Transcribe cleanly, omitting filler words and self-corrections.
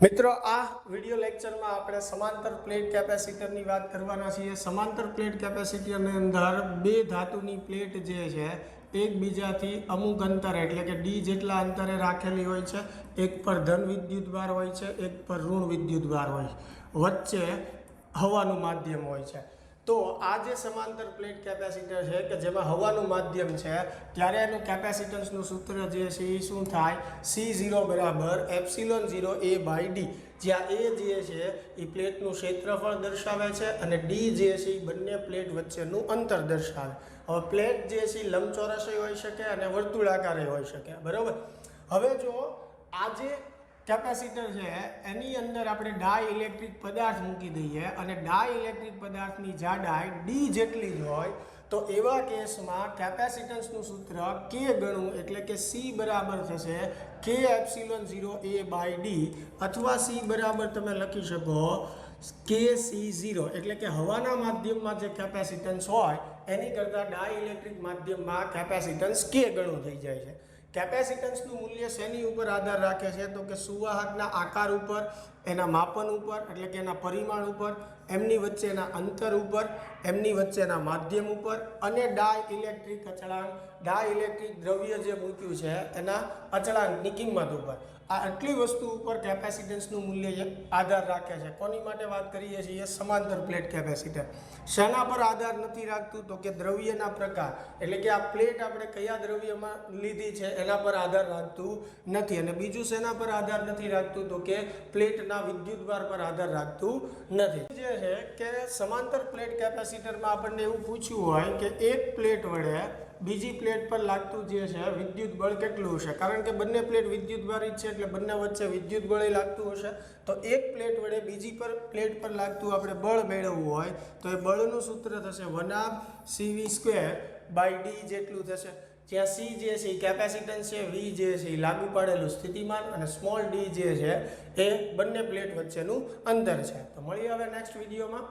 મિત્રો આ વિડિયો લેક્ચરમાં આપણે સમાંતર પ્લેટ કેપેસિટરની વાત કરવાના છીએ। સમાંતર પ્લેટ કેપેસિટરની અંદર બે ધાતુની પ્લેટ જે છે એકબીજાથી અમુક અંતરે એટલે કે d જેટલા અંતરે રાખેલી હોય છે। એક પર ધન વિદ્યુતભાર હોય છે, એક પર ઋણ વિદ્યુતભાર હોય, વચ્ચે હવાનું માધ્યમ હોય છે। તો આ જે સમાંતર પ્લેટ કેપેસિટર છે કે જેમાં હવાનું માધ્યમ છે ત્યારે એનું કેપેસિટન્સનું સૂત્ર જે છે એ શું થાય, C0 બરાબર એપ્સિલોન 0 A/d, જ્યાં A જે છે એ પ્લેટનું ક્ષેત્રફળ દર્શાવે છે અને d જે છે એ બંને પ્લેટ વચ્ચેનું અંતર દર્શાવે। હવે પ્લેટ જે છે એ લંબચોરસ હોઈ શકે અને વર્તુળાકારે હોઈ શકે, બરાબર। હવે જો આ જે કેપેસિટર છે એની અંદર આપણે ડાઇલેક્ટ્રિક પદાર્થ મૂકી દઈએ અને ડાઇલેક્ટ્રિક પદાર્થની જાડાઈ d જેટલી જ હોય તો એવા કેસમાં કેપેસિટન્સનું સૂત્ર k ગણું એટલે કે C બરાબર થશે k એપ્સિલોન 0 A/d, અથવા C બરાબર તમે લખી શકો kC0, એટલે કે હવાના માધ્યમમાં જે કેપેસિટન્સ હોય એની કરતાં ડાઇલેક્ટ્રિક માધ્યમમાં કેપેસિટન્સ k ગણું થઈ જાય છે। કેપેસિટન્સનું મૂલ્ય શેની ઉપર આધાર રાખે છે તો કે સુવાહકના આકાર ઉપર, એના માપન ઉપર એટલે કે એના પરિમાણ ઉપર, એમની વચ્ચેના અંતર ઉપર, એમની વચ્ચેના માધ્યમ ઉપર અને ડાઇલેક્ટ્રિક અચળાંક, ડાઇલેક્ટ્રિક દ્રવ્ય જે મૂક્યું છે એના અચળાંકની કિંમત ઉપર। આ આટલી વસ્તુ ઉપર કેપેસિટન્સનું મૂલ્ય આધાર રાખે છે। કોની માટે વાત કરીએ છીએ? સમાંતર પ્લેટ કેપેસિટર। શેના પર આધાર નથી રાખતું તો કે દ્રવ્યના પ્રકાર, એટલે કે આ પ્લેટ આપણે કયા દ્રવ્યમાં લીધી છે એના પર આધાર રાખતું નથી। અને બીજું શેના પર આધાર નથી રાખતું તો કે પ્લેટના વિદ્યુતભાર પર આધાર રાખતું નથી। જે છે કે સમાંતર પ્લેટ કેપેસિટરમાં આપણને એવું પૂછ્યું હોય કે એક પ્લેટ વડે બીજી પ્લેટ પર લાગતું જે છે વિદ્યુત બળ કેટલું હશે, કારણ કે બંને પ્લેટ વિદ્યુતભારિત છે એટલે બંને વચ્ચે વિદ્યુત બળ લાગતું હશે। તો એક પ્લેટ વડે બીજી પ્લેટ પર લાગતું આપણે બળ મેળવવું હોય તો એ બળનું સૂત્ર થશે 1/cv²/d જેટલું થશે, જ્યાં c જે છે કેપેસિટન્સ છે, v જે છે લાગુ પાડેલું સ્થિતિમાન અને સ્મોલ d જે છે એ બંને પ્લેટ વચ્ચેનું અંતર છે। તો મળીએ હવે નેક્સ્ટ વિડીયોમાં।